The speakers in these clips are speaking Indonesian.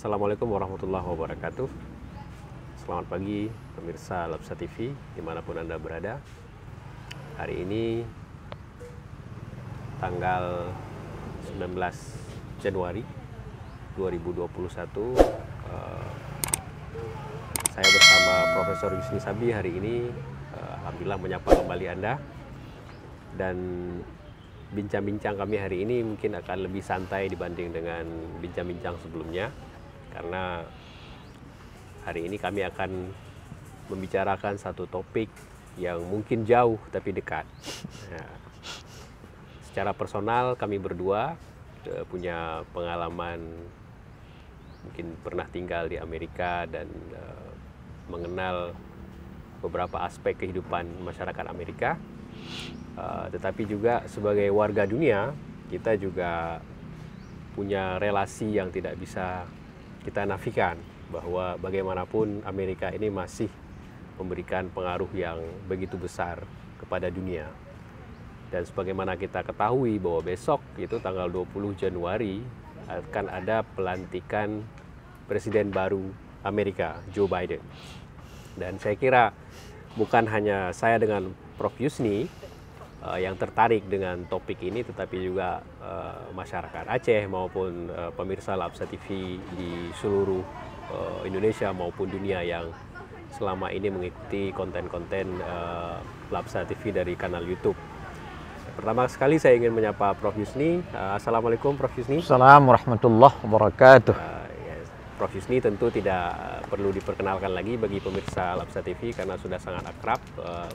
Assalamualaikum warahmatullahi wabarakatuh. Selamat pagi pemirsa Labsa TV dimanapun Anda berada. Hari ini tanggal 19 Januari 2021, saya bersama Profesor Yusni Sabi hari ini alhamdulillah menyapa kembali Anda. Dan bincang-bincang kami hari ini mungkin akan lebih santai dibanding dengan bincang-bincang sebelumnya, karena hari ini kami akan membicarakan satu topik yang mungkin jauh tapi dekat. Nah, secara personal kami berdua punya pengalaman, mungkin pernah tinggal di Amerika dan mengenal beberapa aspek kehidupan masyarakat Amerika. Tetapi juga sebagai warga dunia, kita juga punya relasi yang tidak bisa kita nafikan, bahwa bagaimanapun Amerika ini masih memberikan pengaruh yang begitu besar kepada dunia. Dan sebagaimana kita ketahui bahwa besok itu tanggal 20 Januari akan ada pelantikan Presiden baru Amerika, Joe Biden. Dan saya kira bukan hanya saya dengan Prof. Yusni yang tertarik dengan topik ini, tetapi juga masyarakat Aceh maupun pemirsa Labsa TV di seluruh Indonesia maupun dunia yang selama ini mengikuti konten-konten Labsa TV dari kanal YouTube. Pertama sekali saya ingin menyapa Prof. Yusni. Assalamualaikum Prof. Yusni. Assalamualaikum warahmatullahi wabarakatuh. Prof. Yusni tentu tidak perlu diperkenalkan lagi bagi pemirsa Labsa TV karena sudah sangat akrab,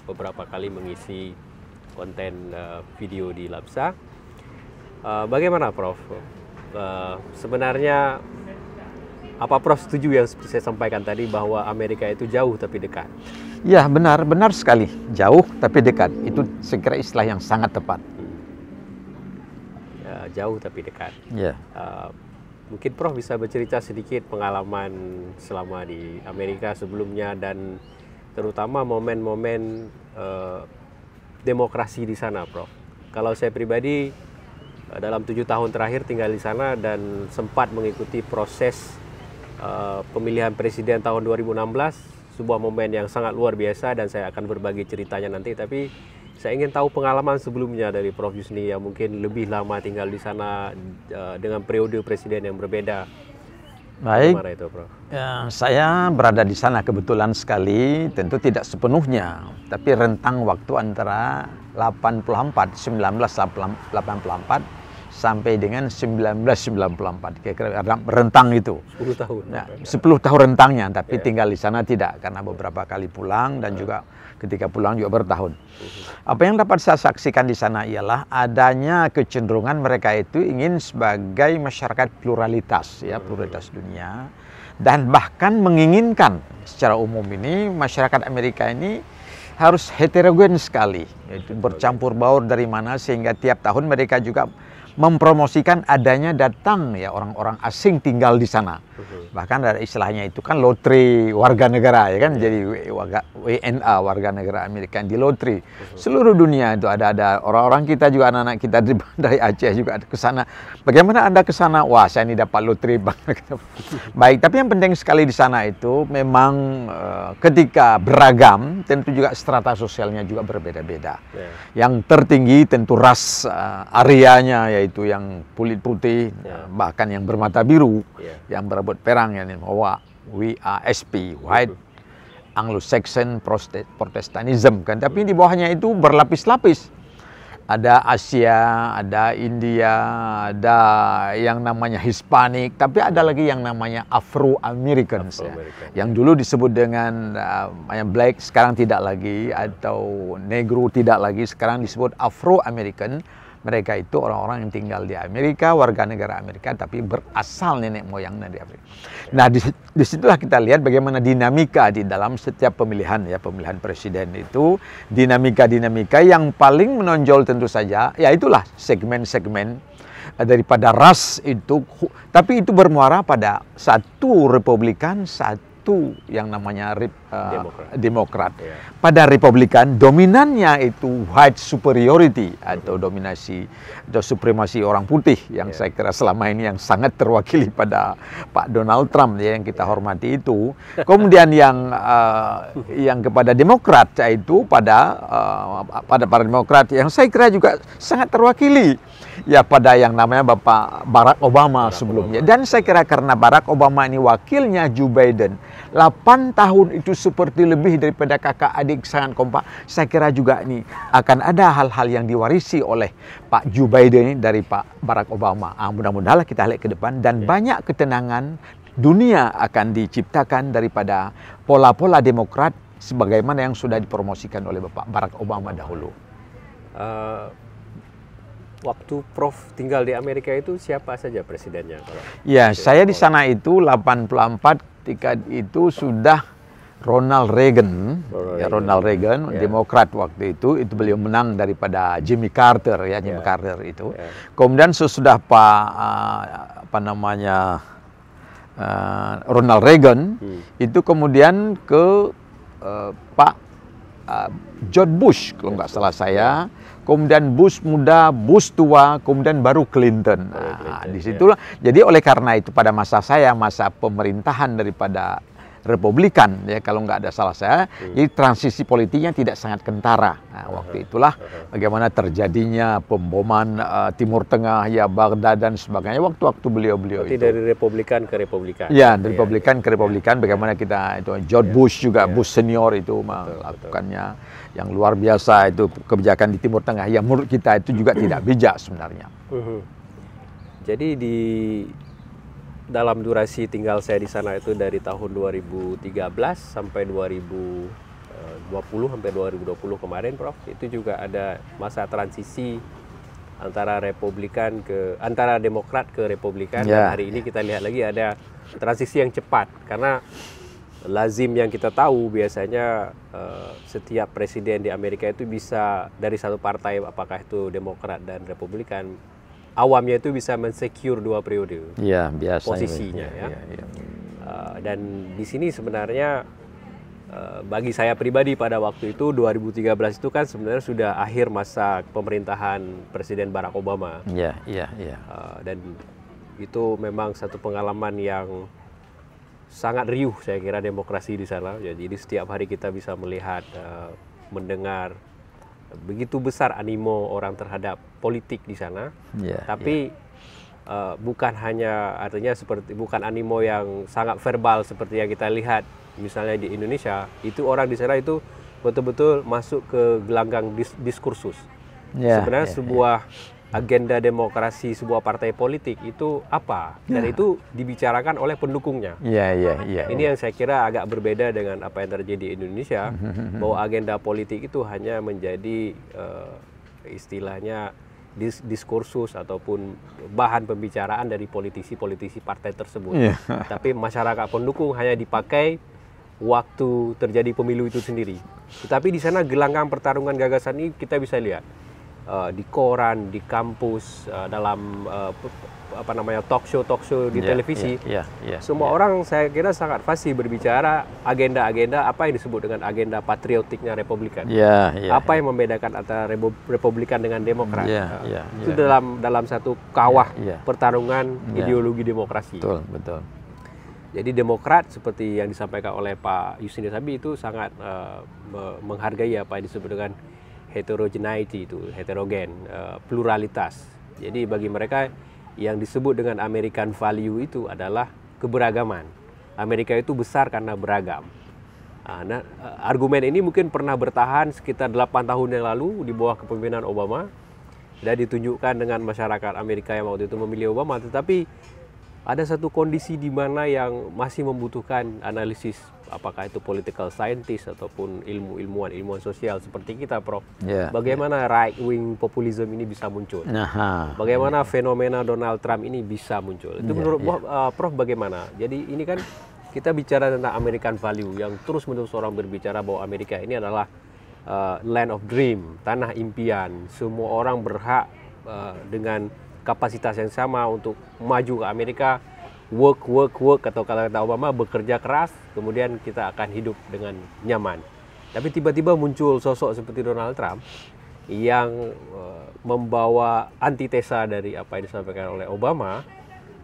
beberapa kali mengisi konten video di Labsa. Bagaimana Prof? Sebenarnya apa Prof setuju yang seperti saya sampaikan tadi bahwa Amerika itu jauh tapi dekat? Ya, benar sekali. Jauh tapi dekat. Itu saya kira istilah yang sangat tepat. Ya, jauh tapi dekat. Ya. Mungkin Prof bisa bercerita sedikit pengalaman selama di Amerika sebelumnya dan terutama momen-momen demokrasi di sana, Prof. Kalau saya pribadi dalam 7 tahun terakhir tinggal di sana dan sempat mengikuti proses pemilihan presiden tahun 2016, sebuah momen yang sangat luar biasa dan saya akan berbagi ceritanya nanti. Tapi saya ingin tahu pengalaman sebelumnya dari Prof. Yusni yang mungkin lebih lama tinggal di sana dengan periode presiden yang berbeda. Baik. Bagaimana itu, Prof? Ya, saya berada di sana kebetulan sekali, tentu tidak sepenuhnya, tapi rentang waktu antara 1984 sampai dengan 1994, kira-kira rentang itu. 10 tahun. Ya, 10 tahun rentangnya, tapi tinggal di sana tidak, karena beberapa kali pulang dan juga ketika pulang juga bertahun. Apa yang dapat saya saksikan di sana ialah adanya kecenderungan mereka itu ingin sebagai masyarakat pluralitas, ya, pluralitas dunia, dan bahkan menginginkan secara umum ini masyarakat Amerika ini harus heterogen sekali, yaitu bercampur baur dari mana sehingga tiap tahun mereka juga mempromosikan adanya datang ya orang-orang asing tinggal di sana. Bahkan ada istilahnya itu kan lotre warga negara, ya kan, jadi WNA, warga negara Amerika di lotre. Seluruh dunia itu ada orang-orang kita juga, anak-anak kita dari Aceh juga ada ke sana. Bagaimana Anda ke sana? Wah, saya ini dapat lotre banget. Baik, tapi yang penting sekali di sana itu memang ketika beragam, tentu juga strata sosialnya juga berbeda-beda. Yang tertinggi tentu ras areanya, yaitu yang kulit putih, bahkan yang bermata biru, yang berebut perang, yang WASP, White Anglo-Saxon Protestantism, kan. Tapi di bawahnya itu berlapis-lapis. Ada Asia, ada India, ada yang namanya Hispanic, tapi ada lagi yang namanya Afro-Americans, ya. Yang dulu disebut dengan Black, sekarang tidak lagi, atau Negro tidak lagi, sekarang disebut Afro-American. Mereka itu orang-orang yang tinggal di Amerika, warga negara Amerika, tapi berasal nenek moyangnya di Amerika. Nah, disitulah kita lihat bagaimana dinamika di dalam setiap pemilihan, ya, pemilihan presiden itu, dinamika-dinamika yang paling menonjol tentu saja, ya itulah segmen-segmen daripada ras itu, tapi itu bermuara pada satu Republikan, satu yang namanya Demokrat. Ya. Pada Republikan dominannya itu white superiority atau dominasi atau supremasi orang putih yang saya kira selama ini yang sangat terwakili pada Pak Donald Trump ya, yang kita hormati itu. Kemudian yang kepada Demokrat yaitu pada para Demokrat yang saya kira juga sangat terwakili ya pada yang namanya Bapak Barack Obama sebelumnya. Dan saya kira karena Barack Obama ini wakilnya Joe Biden, 8 tahun itu seperti lebih daripada kakak adik sangat kompak. Saya kira juga ini akan ada hal-hal yang diwarisi oleh Pak Joe Biden ini dari Pak Barack Obama. Mudah-mudahan kita lihat ke depan dan banyak ketenangan dunia akan diciptakan daripada pola-pola Demokrat sebagaimana yang sudah dipromosikan oleh Bapak Barack Obama dahulu. Waktu Prof tinggal di Amerika itu siapa saja presidennya? Ya, saya di sana itu 84 ketika itu sudah Ronald Reagan, Demokrat waktu itu beliau menang daripada Jimmy Carter ya, Jimmy Carter itu. Kemudian sesudah Ronald Reagan itu kemudian ke Pak George Bush kalau nggak salah saya. Kemudian Bush muda, Bush tua, kemudian baru Clinton. Disitulah. Jadi oleh karena itu pada masa saya, masa pemerintahan daripada Republikan, ya kalau nggak ada salah saya, jadi transisi politiknya tidak sangat kentara. Waktu itulah bagaimana terjadinya pemboman Timur Tengah, ya Baghdad dan sebagainya. Waktu-waktu beliau-beliau itu. Dari Republikan ke Republikan. Ya, dari Republikan ke Republikan. Bagaimana kita itu George Bush juga, Bush senior itu melakukannya. Yang luar biasa itu kebijakan di Timur Tengah yang menurut kita itu juga tidak bijak sebenarnya. Jadi dalam durasi tinggal saya di sana itu dari tahun 2013 sampai 2020 sampai 2020 kemarin, Prof, itu juga ada masa transisi antara Demokrat ke Republikan. Dan hari ini kita lihat lagi ada transisi yang cepat karena lazim yang kita tahu biasanya setiap presiden di Amerika itu bisa dari satu partai, apakah itu Demokrat dan Republikan, awamnya itu bisa mensecure 2 periode posisinya ya. Dan di sini sebenarnya bagi saya pribadi pada waktu itu 2013 itu kan sebenarnya sudah akhir masa pemerintahan Presiden Barack Obama. Dan itu memang satu pengalaman yang sangat riuh saya kira demokrasi di sana. Jadi setiap hari kita bisa melihat, mendengar begitu besar animo orang terhadap politik di sana. Tapi bukan hanya artinya bukan animo yang sangat verbal seperti yang kita lihat misalnya di Indonesia. Itu orang di sana itu betul-betul masuk ke gelanggang diskursus. Sebenarnya sebuah agenda demokrasi sebuah partai politik itu apa, dan itu dibicarakan oleh pendukungnya. Ini yang saya kira agak berbeda dengan apa yang terjadi di Indonesia, bahwa agenda politik itu hanya menjadi istilahnya diskursus ataupun bahan pembicaraan dari politisi-politisi partai tersebut. Tapi masyarakat pendukung hanya dipakai waktu terjadi pemilu itu sendiri. Tetapi di sana gelanggang pertarungan gagasan ini kita bisa lihat di koran, di kampus, dalam talk show di televisi. Semua orang saya kira sangat fasih berbicara agenda-agenda apa yang disebut dengan agenda patriotiknya Republikan. Apa yang membedakan antara Republikan dengan Demokrat. Itu dalam satu kawah pertarungan ideologi demokrasi. Betul. Jadi Demokrat seperti yang disampaikan oleh Pak Yustinus Abi itu sangat menghargai apa yang disebut dengan heterogeneity, itu heterogen, pluralitas. Jadi bagi mereka yang disebut dengan American value itu adalah keberagaman. Amerika itu besar karena beragam. Nah, argumen ini mungkin pernah bertahan sekitar 8 tahun yang lalu di bawah kepemimpinan Obama dan ditunjukkan dengan masyarakat Amerika yang waktu itu memilih Obama. Tetapi ada satu kondisi di mana yang masih membutuhkan analisis, apakah itu political scientist ataupun ilmuwan sosial seperti kita, Prof. Bagaimana right wing populisme ini bisa muncul? Bagaimana fenomena Donald Trump ini bisa muncul? Itu menurut Prof bagaimana? Jadi ini kan kita bicara tentang American value yang terus-menerus orang berbicara bahwa Amerika ini adalah land of dream, tanah impian. Semua orang berhak dengan kapasitas yang sama untuk maju ke Amerika, work atau kata-kata Obama, bekerja keras, kemudian kita akan hidup dengan nyaman. Tapi tiba-tiba muncul sosok seperti Donald Trump yang membawa antitesa dari apa yang disampaikan oleh Obama,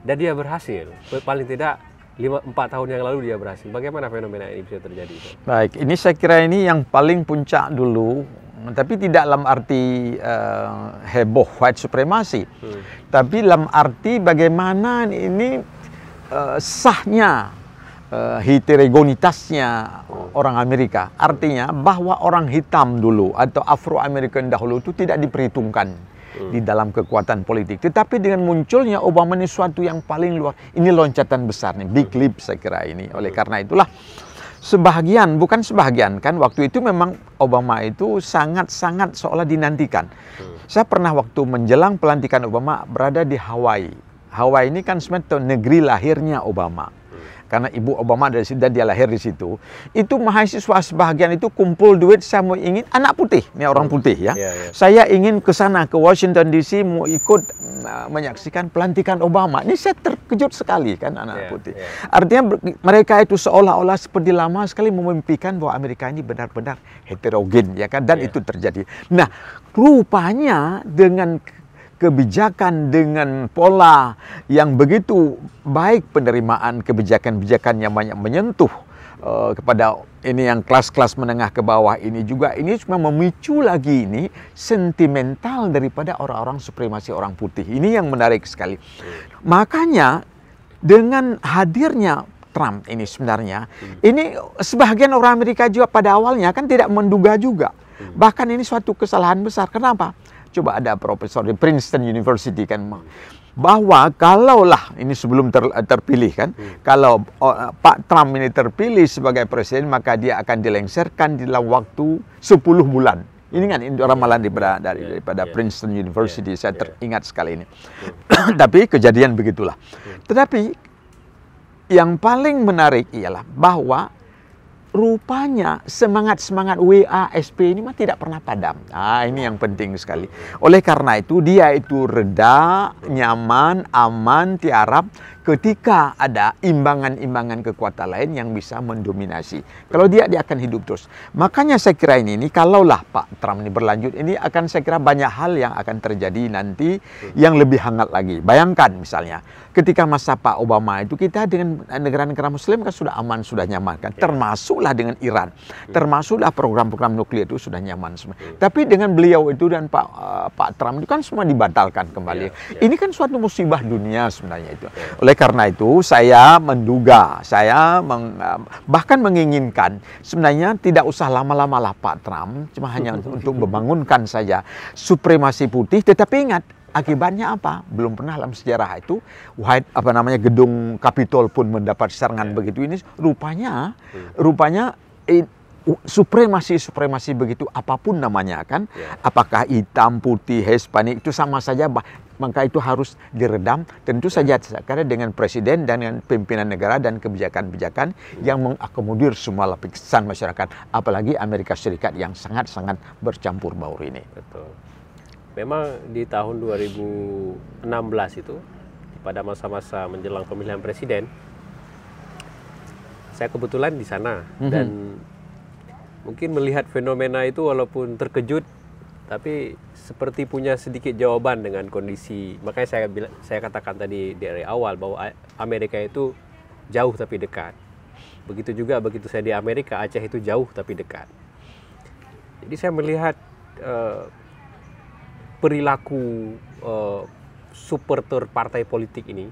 dan dia berhasil. Paling tidak 4 tahun yang lalu dia berhasil. Bagaimana fenomena ini bisa terjadi? Baik, ini saya kira ini yang paling puncak dulu, tapi tidak dalam arti heboh white supremacy, tapi dalam arti bagaimana ini sahnya heterogenitasnya orang Amerika. Artinya bahwa orang hitam dulu atau Afro-American dahulu itu tidak diperhitungkan di dalam kekuatan politik. Tetapi dengan munculnya Obama ini suatu yang paling luar. Ini loncatan besar nih, big leap saya kira ini. Oleh karena itulah sebahagian, bukan sebahagian kan, waktu itu memang Obama itu sangat-sangat seolah dinantikan. Saya pernah waktu menjelang pelantikan Obama berada di Hawaii. Hawaii ini kan sebenarnya negeri lahirnya Obama. Karena ibu Obama dari situ dan dia lahir di situ. Itu mahasiswa sebahagian itu kumpul duit, saya mau ingin anak putih, ini orang putih ya. Saya ingin ke sana ke Washington DC mau ikut menyaksikan pelantikan Obama. Ini saya terkejut sekali kan anak putih. Artinya mereka itu seolah-olah seperti lama sekali memimpikan bahwa Amerika ini benar-benar heterogen ya kan, dan itu terjadi. Nah, rupanya dengan kebijakan, dengan pola yang begitu baik penerimaan kebijakan-kebijakan yang banyak menyentuh kepada ini yang kelas-kelas menengah ke bawah ini juga, ini cuma memicu lagi ini sentimental daripada orang-orang supremasi orang putih. Ini yang menarik sekali. Makanya dengan hadirnya Trump ini sebenarnya, ini sebagian orang Amerika juga pada awalnya kan tidak menduga juga. Bahkan ini suatu kesalahan besar. Kenapa? Coba ada profesor di Princeton University kan, bahwa kalaulah ini sebelum terpilih kan, kalau Pak Trump ini terpilih sebagai presiden, maka dia akan dilengsarkan dalam waktu 10 bulan. Ini kan ramalan daripada Princeton University, saya teringat sekali ini. Tapi kejadian begitulah. Tetapi yang paling menarik ialah bahwa rupanya semangat-semangat WASP ini mah tidak pernah padam. Nah, ini yang penting sekali. Oleh karena itu dia itu reda, nyaman, aman, tiarap ketika ada imbangan-imbangan kekuatan lain yang bisa mendominasi. Kalau dia akan hidup terus. Makanya saya kira ini kalaulah Pak Trump ini berlanjut, ini akan saya kira banyak hal yang akan terjadi nanti yang lebih hangat lagi. Bayangkan misalnya ketika masa Pak Obama itu kita dengan negara-negara Muslim kan sudah aman, sudah nyaman kan, termasuklah dengan Iran, termasuklah program-program nuklir itu sudah nyaman semua. Tapi dengan beliau itu dan Pak Trump itu kan semua dibatalkan kembali. Ini kan suatu musibah dunia sebenarnya itu. Oleh karena itu saya menduga, bahkan menginginkan sebenarnya tidak usah lama-lama lah Pak Trump, cuma hanya untuk membangunkan saja supremasi putih. Tetapi ingat, akibatnya apa? Belum pernah dalam sejarah itu gedung Capitol pun mendapat serangan begitu. Ini rupanya supremasi begitu apapun namanya kan, apakah hitam, putih, Hispanik itu sama saja, maka itu harus diredam. Tentu saja karena dengan presiden dan dengan pimpinan negara dan kebijakan-kebijakan yang mengakomodir semua lapisan masyarakat, apalagi Amerika Serikat yang sangat-sangat bercampur baur ini. Betul. Memang di tahun 2016 itu, pada masa-masa menjelang pemilihan presiden, saya kebetulan di sana dan mungkin melihat fenomena itu walaupun terkejut, tapi seperti punya sedikit jawaban dengan kondisi. Makanya saya katakan tadi dari awal bahwa Amerika itu jauh tapi dekat. Begitu juga begitu saya di Amerika, Aceh itu jauh tapi dekat. Jadi saya melihat perilaku supporter partai politik ini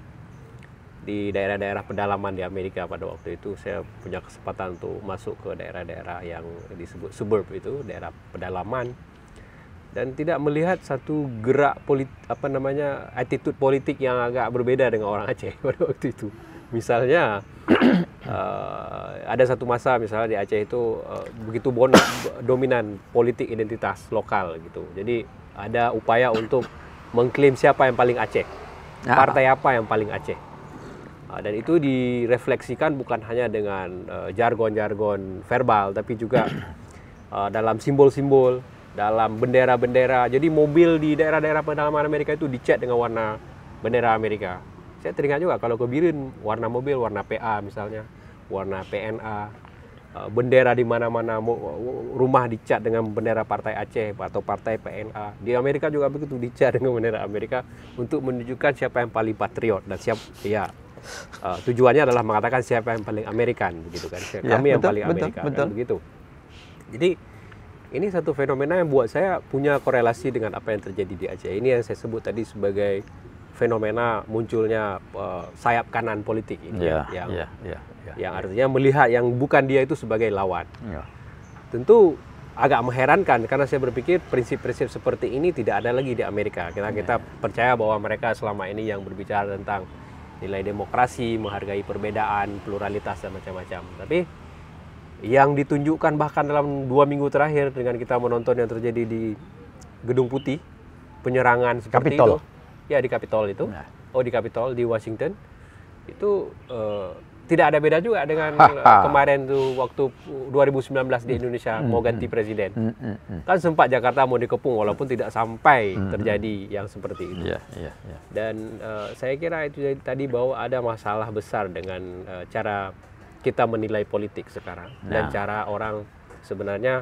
di daerah-daerah pedalaman di Amerika. Pada waktu itu saya punya kesempatan untuk masuk ke daerah-daerah yang disebut suburb itu, daerah pedalaman, dan tidak melihat satu gerak attitude politik yang agak berbeda dengan orang Aceh pada waktu itu. Misalnya ada satu masa misalnya di Aceh itu begitu dominan politik identitas lokal gitu. Jadi ada upaya untuk mengklaim siapa yang paling Aceh, partai apa yang paling Aceh. Dan itu direfleksikan bukan hanya dengan jargon-jargon verbal, tapi juga dalam simbol-simbol, dalam bendera-bendera. Jadi mobil di daerah-daerah pedalaman Amerika itu dicat dengan warna bendera Amerika. Saya teringat juga kalau ke Birin, warna mobil warna PA misalnya, warna PNA, bendera di mana-mana, rumah dicat dengan bendera partai Aceh atau partai PNA. Di Amerika juga begitu, dicat dengan bendera Amerika untuk menunjukkan siapa yang paling patriot dan tujuannya adalah mengatakan siapa yang paling Amerikan, begitu kan? Kami yang paling Amerika, kan begitu. Jadi ini satu fenomena yang buat saya punya korelasi dengan apa yang terjadi di Aceh. Ini yang saya sebut tadi sebagai fenomena munculnya sayap kanan politik ini, yang artinya melihat yang bukan dia itu sebagai lawan. Tentu agak mengherankan karena saya berpikir prinsip-prinsip seperti ini tidak ada lagi di Amerika. Kita percaya bahwa mereka selama ini yang berbicara tentang nilai demokrasi, menghargai perbedaan, pluralitas dan macam-macam. Tapi yang ditunjukkan bahkan dalam 2 minggu terakhir dengan kita menonton yang terjadi di Gedung Putih, penyerangan seperti Capitol. itu. Ya, di Capitol itu. Di Capitol di Washington. Itu tidak ada beda juga dengan kemarin tuh waktu 2019 di Indonesia mau ganti presiden. Kan sempat Jakarta mau dikepung walaupun tidak sampai terjadi yang seperti itu. Dan saya kira itu tadi bahwa ada masalah besar dengan cara kita menilai politik sekarang dan cara orang sebenarnya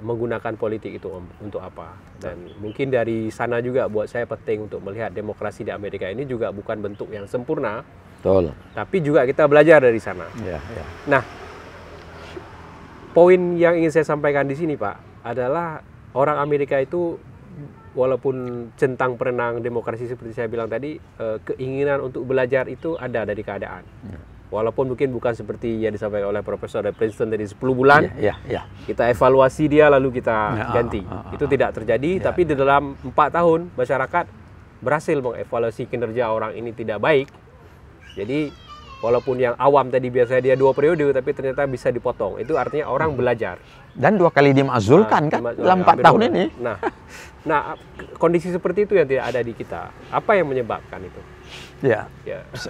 menggunakan politik itu untuk apa. Dan mungkin dari sana juga buat saya penting untuk melihat demokrasi di Amerika ini juga bukan bentuk yang sempurna. Betul. Tapi juga kita belajar dari sana. Nah, poin yang ingin saya sampaikan di sini, Pak, adalah orang Amerika itu walaupun centang perenang demokrasi seperti saya bilang tadi, keinginan untuk belajar itu ada dari keadaan. Walaupun mungkin bukan seperti yang disampaikan oleh Profesor dari Princeton tadi 10 bulan, kita evaluasi dia lalu kita ganti. Itu tidak terjadi, tapi di dalam 4 tahun masyarakat berhasil mengevaluasi kinerja orang ini tidak baik. Jadi walaupun yang awam tadi biasanya dia 2 periode, tapi ternyata bisa dipotong. Itu artinya orang belajar. Dan 2 kali dimakzulkan kan dalam 4 tahun ini. Nah, kondisi seperti itu yang tidak ada di kita. Apa yang menyebabkan itu?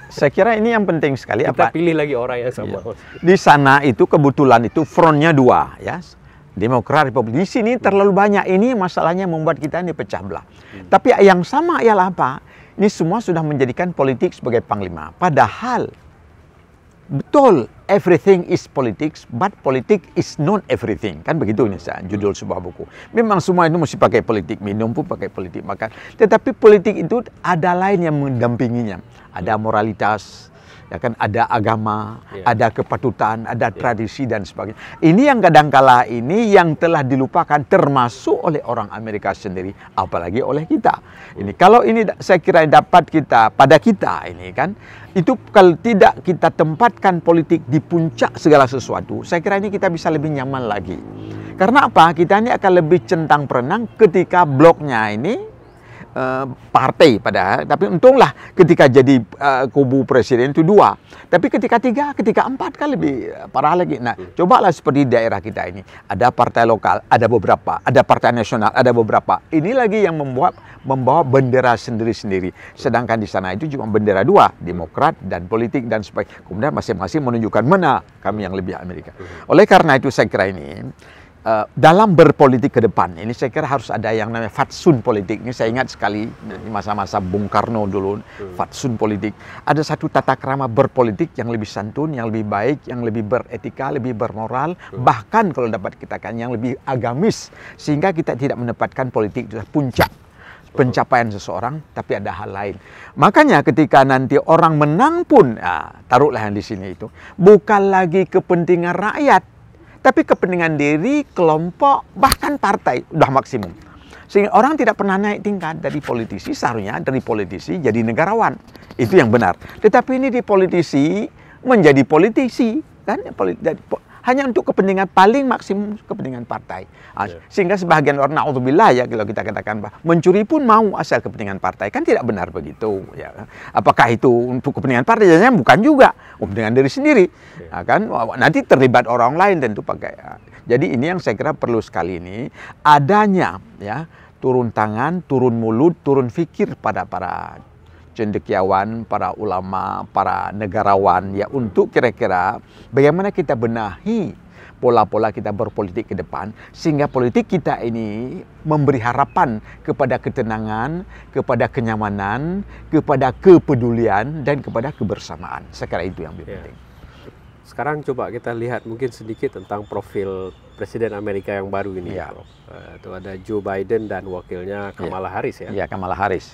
Saya kira ini yang penting sekali. Kita pilih lagi orang yang sama. Di sana itu kebetulan itu frontnya 2, ya. Demokrat, Republik. Di sini terlalu banyak. Ini masalahnya membuat kita ini pecah belah. Tapi yang sama ialah apa? Ini semua sudah menjadikan politik sebagai panglima. Padahal betul, everything is politics, but politics is not everything. Kan begitu ini judul sebuah buku. Memang semua itu mesti pakai politik, minum pun pakai politik, makan. Tetapi politik itu ada lain yang mendampinginya. Ada moralitas, ya kan, ada agama, ada kepatutan, ada tradisi dan sebagainya. Ini yang kadangkala ini yang telah dilupakan termasuk oleh orang Amerika sendiri, apalagi oleh kita. Ini kalau ini saya kira dapat kita pada kita ini kan, itu kalau tidak kita tempatkan politik di puncak segala sesuatu, saya kira ini kita bisa lebih nyaman lagi. Karena apa? Kita ini akan lebih centang perenang ketika bloknya ini partai padahal, tapi untunglah ketika jadi kubu presiden itu 2, tapi ketika 3, ketika 4 kan lebih parah lagi. Nah, cobalah seperti daerah kita ini, ada partai lokal, ada beberapa, ada partai nasional, ada beberapa. Ini lagi yang membawa bendera sendiri-sendiri, sedangkan di sana itu cuma bendera 2, Demokrat dan politik dan sebagainya. Kemudian masing-masing menunjukkan mana kami yang lebih Amerika. Oleh karena itu saya kira ini dalam berpolitik ke depan ini saya kira harus ada yang namanya fatsun politik. Ini saya ingat sekali di masa-masa Bung Karno dulu, fatsun politik. Ada satu tata krama berpolitik yang lebih santun, yang lebih baik, yang lebih beretika, lebih bermoral, bahkan kalau dapat kita katakan yang lebih agamis, sehingga kita tidak menempatkan politik itu puncak pencapaian seseorang, tapi ada hal lain. Makanya ketika nanti orang menang pun, taruhlah yang di sini itu bukan lagi kepentingan rakyat, tapi kepentingan diri, kelompok, bahkan partai, udah maksimum. Sehingga orang tidak pernah naik tingkat dari politisi, seharusnya dari politisi jadi negarawan. Itu yang benar. Tetapi ini di politisi menjadi politisi, kan? Hanya untuk kepentingan paling maksimum, kepentingan partai. Sehingga sebagian orang, na'udzubillah ya, kalau kita katakan mencuri pun mau asal kepentingan partai. Kan tidak benar begitu. Ya. Apakah itu untuk kepentingan partai? Jangan bukan juga. Kepentingan diri sendiri. Kan? Nanti terlibat orang lain tentu pakai. Jadi ini yang saya kira perlu sekali ini. Adanya ya turun tangan, turun mulut, turun fikir pada para cendekiawan, para ulama, para negarawan ya, untuk kira-kira bagaimana kita benahi pola-pola kita berpolitik ke depan, sehingga politik kita ini memberi harapan kepada ketenangan, kepada kenyamanan, kepada kepedulian, dan kepada kebersamaan. Saya kira itu yang lebih penting. Sekarang coba kita lihat mungkin sedikit tentang profil Presiden Amerika yang baru ini. Ya. Itu ada Joe Biden dan wakilnya Kamala Harris ya. Ya, Kamala Harris.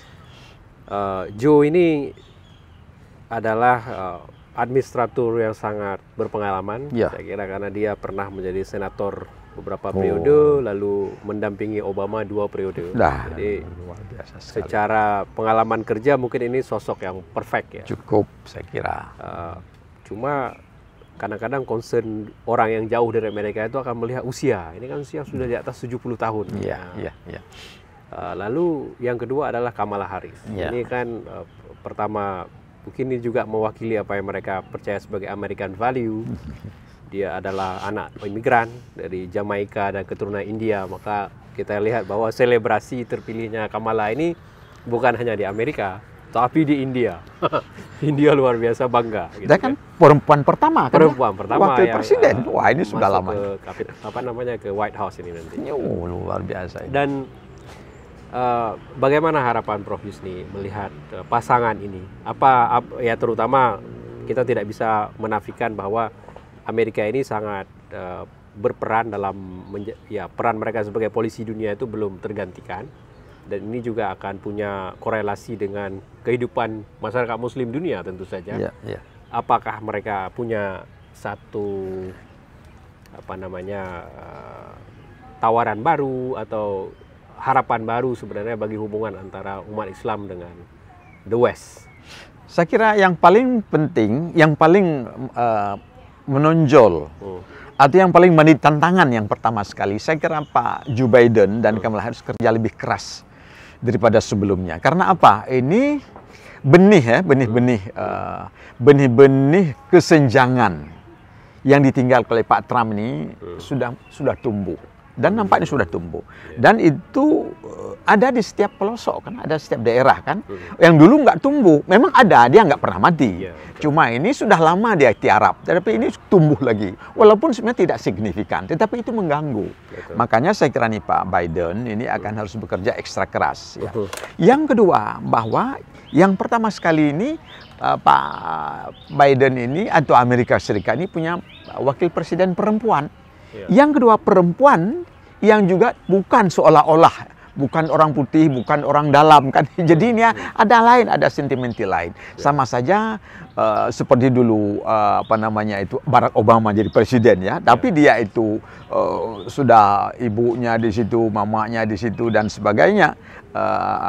Joe ini adalah administrator yang sangat berpengalaman. Ya. Saya kira karena dia pernah menjadi senator beberapa periode, lalu mendampingi Obama 2 periode. Jadi luar biasa sekali. secara pengalaman kerja mungkin ini sosok yang perfect ya. Cukup, saya kira. Cuma kadang-kadang concern orang yang jauh dari Amerika itu akan melihat usia. Ini kan usia sudah di atas 70 tahun. Iya. Lalu yang kedua adalah Kamala Harris. Ya. Ini kan pertama mungkin ini juga mewakili apa yang mereka percaya sebagai American value. Dia adalah anak imigran dari Jamaika dan keturunan India. Maka kita lihat bahwa selebrasi terpilihnya Kamala ini bukan hanya di Amerika, tapi di India. India luar biasa bangga. Gitu, Dia kan perempuan pertama kan? Perempuan pertama wakil yang presiden. Wah, ini sudah lama. Ke White House ini nanti. Oh, luar biasa. Dan bagaimana harapan Prof Yusni melihat pasangan ini? Ya terutama kita tidak bisa menafikan bahwa Amerika ini sangat berperan dalam peran mereka sebagai polisi dunia itu belum tergantikan, dan ini juga akan punya korelasi dengan kehidupan masyarakat Muslim dunia tentu saja. Apakah mereka punya satu tawaran baru atau harapan baru sebenarnya bagi hubungan antara umat Islam dengan the West? Saya kira yang paling penting, yang paling menonjol, atau yang paling menjadi tantangan yang pertama sekali, saya kira Pak Joe Biden dan Kamala Harris kerja lebih keras daripada sebelumnya. Karena apa? Ini benih-benih kesenjangan yang ditinggalkan oleh Pak Trump ini sudah tumbuh. Dan nampaknya sudah tumbuh. Dan itu ada di setiap pelosok kan, ada di setiap daerah kan. Yang dulu nggak tumbuh, memang ada, dia nggak pernah mati. Cuma ini sudah lama dia tiarap, tapi ini tumbuh lagi. Walaupun sebenarnya tidak signifikan, tetapi itu mengganggu. Makanya saya kira nih Pak Biden ini akan harus bekerja ekstra keras. Ya. Yang kedua, bahwa yang pertama sekali ini Pak Biden ini atau Amerika Serikat ini punya wakil presiden perempuan. Yang kedua, perempuan yang juga bukan seolah-olah bukan orang putih, bukan orang dalam kan. Jadi ini ada sentimental lain. Sama saja seperti dulu Barack Obama jadi presiden ya, tapi dia itu sudah ibunya di situ, mamanya di situ dan sebagainya,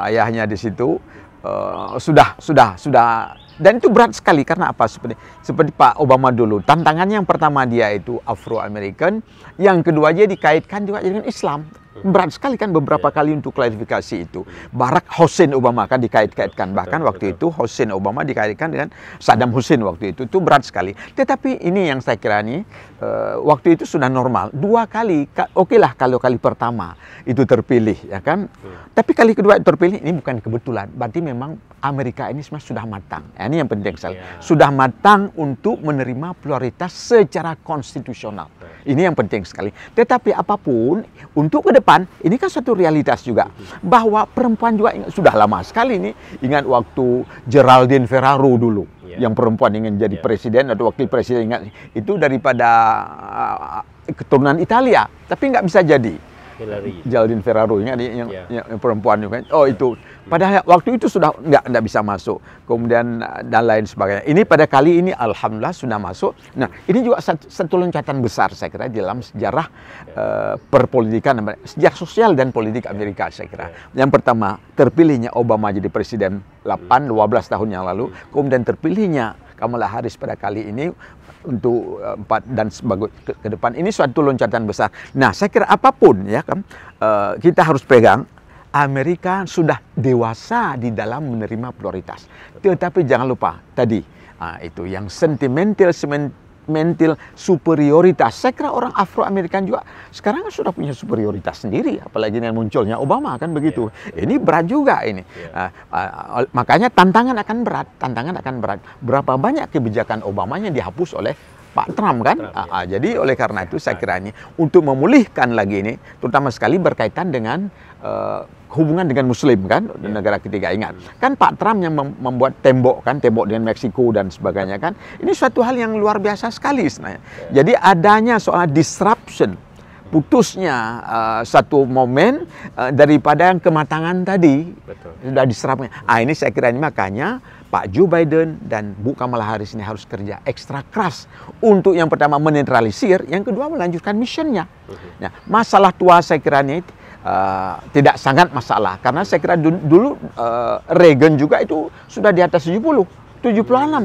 ayahnya di situ, sudah. Dan itu berat sekali karena apa? Seperti Pak Obama dulu. Tantangannya yang pertama dia itu Afro-American, yang kedua dia dikaitkan juga dengan Islam. Berat sekali kan beberapa kali untuk klarifikasi itu. Barack Hussein Obama kan dikait-kaitkan. Bahkan waktu itu Hussein Obama dikaitkan dengan Saddam Hussein waktu itu. Itu berat sekali. Tetapi ini yang saya kira nih, waktu itu sudah normal. 2 kali, oke lah kalau kali pertama itu terpilih, ya kan. Tapi kali kedua terpilih, ini bukan kebetulan. Berarti memang Amerika ini sebenarnya sudah matang. Ya, ini yang penting sekali. Sudah matang untuk menerima pluralitas secara konstitusional. Ini yang penting sekali. Tetapi apapun, untuk ke depan, ini kan satu realitas juga. Bahwa perempuan juga sudah lama sekali nih. Ingat waktu Geraldine Ferraro dulu. Yang perempuan ingin jadi presiden atau wakil presiden. Ingat, itu daripada keturunan Italia. Tapi nggak bisa jadi. Geraldine Ferraro, ingat yang perempuan juga. Oh itu. Padahal waktu itu sudah nggak bisa masuk. Kemudian dan lain sebagainya. Ini pada kali ini alhamdulillah sudah masuk. Nah ini juga satu loncatan besar saya kira dalam sejarah perpolitikan, sejarah sosial dan politik Amerika saya kira. Yang pertama terpilihnya Obama jadi presiden 12 tahun yang lalu. Kemudian terpilihnya Kamala Harris pada kali ini untuk 4 dan sebagai ke depan. Ini suatu loncatan besar. Nah saya kira apapun ya kan kita harus pegang. Amerika sudah dewasa di dalam menerima prioritas. Tetapi jangan lupa tadi itu yang sentimental superioritas. Saya kira orang Afro-Amerikan juga sekarang sudah punya superioritas sendiri, apalagi dengan munculnya Obama kan begitu. Ini berat juga ini. Makanya tantangan akan berat. Berapa banyak kebijakan Obama yang dihapus oleh Pak Trump kan. Jadi oleh karena itu saya kira ini untuk memulihkan lagi ini, terutama sekali berkaitan dengan hubungan dengan Muslim kan, negara ketiga. Ingat kan Pak Trump yang membuat tembok dengan Meksiko dan sebagainya kan. Ini suatu hal yang luar biasa sekali sebenarnya. Jadi adanya soal disruption, putusnya satu momen daripada yang kematangan tadi. Betul. Sudah diserapnya. Ini saya kira ini makanya Pak Joe Biden dan Bu Kamala Harris ini harus kerja ekstra keras untuk yang pertama menetralisir, yang kedua melanjutkan misinya. Nah, masalah tua saya kira ini tidak sangat masalah karena saya kira dulu Reagan juga itu sudah di atas 76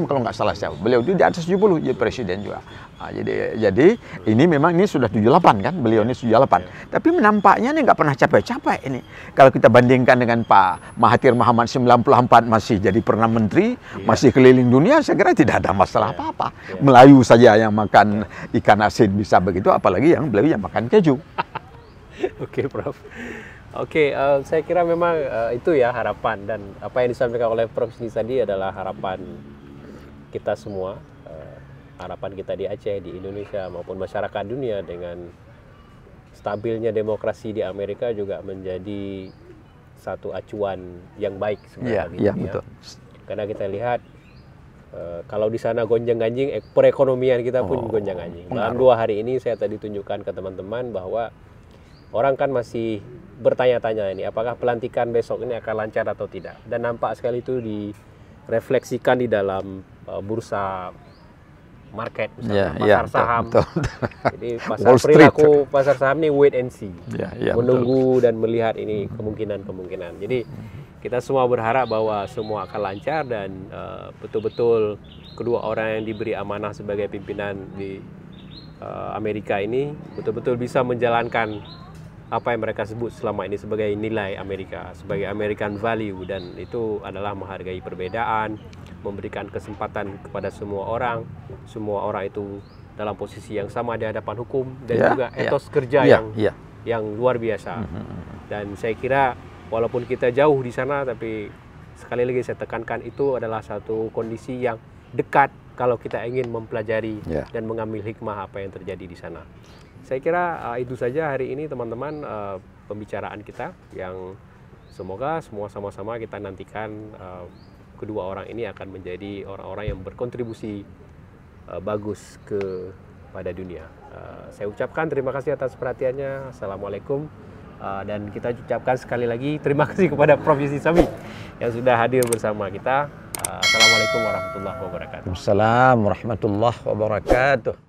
kalau nggak salah saya. Beliau itu di atas 70 jadi presiden juga. Jadi ini memang ini sudah 78 kan, beliau ini 78. Tapi nampaknya ini nggak pernah capek-capek ini. Kalau kita bandingkan dengan Pak Mahathir Mohamad 94 masih jadi Perdana Menteri, masih keliling dunia, saya kira tidak ada masalah apa-apa. Melayu saja yang makan ikan asin bisa begitu, apalagi yang beliau yang makan keju. Oke, Prof. Oke, saya kira memang itu ya harapan, dan apa yang disampaikan oleh Prof Yusni tadi adalah harapan kita semua. Harapan kita di Aceh, di Indonesia maupun masyarakat dunia dengan stabilnya demokrasi di Amerika juga menjadi satu acuan yang baik sebenarnya. Iya, betul. Karena kita lihat kalau di sana gonjang-ganjing, perekonomian kita pun gonjang-ganjing. Dalam 2 hari ini saya tadi tunjukkan ke teman-teman bahwa orang kan masih bertanya-tanya ini apakah pelantikan besok ini akan lancar atau tidak. Dan nampak sekali itu direfleksikan di dalam bursa market, misalnya pasar saham. Betul. Jadi perilaku pasar saham ini wait and see, menunggu dan melihat ini kemungkinan. Jadi kita semua berharap bahwa semua akan lancar dan betul-betul kedua orang yang diberi amanah sebagai pimpinan di Amerika ini betul-betul bisa menjalankan apa yang mereka sebut selama ini sebagai nilai Amerika, sebagai American value, dan itu adalah menghargai perbedaan, memberikan kesempatan kepada semua orang itu dalam posisi yang sama di hadapan hukum, dan juga etos kerja yang luar biasa. Dan saya kira walaupun kita jauh di sana, tapi sekali lagi saya tekankan itu adalah satu kondisi yang dekat kalau kita ingin mempelajari dan mengambil hikmah apa yang terjadi di sana. Saya kira itu saja hari ini teman-teman pembicaraan kita, yang semoga semua sama-sama kita nantikan kedua orang ini akan menjadi orang-orang yang berkontribusi bagus kepada dunia. Saya ucapkan terima kasih atas perhatiannya. Assalamualaikum. Dan kita ucapkan sekali lagi terima kasih kepada Prof Yusni Sabi yang sudah hadir bersama kita. Assalamualaikum warahmatullahi wabarakatuh. Waalaikumsalam warahmatullahi wabarakatuh.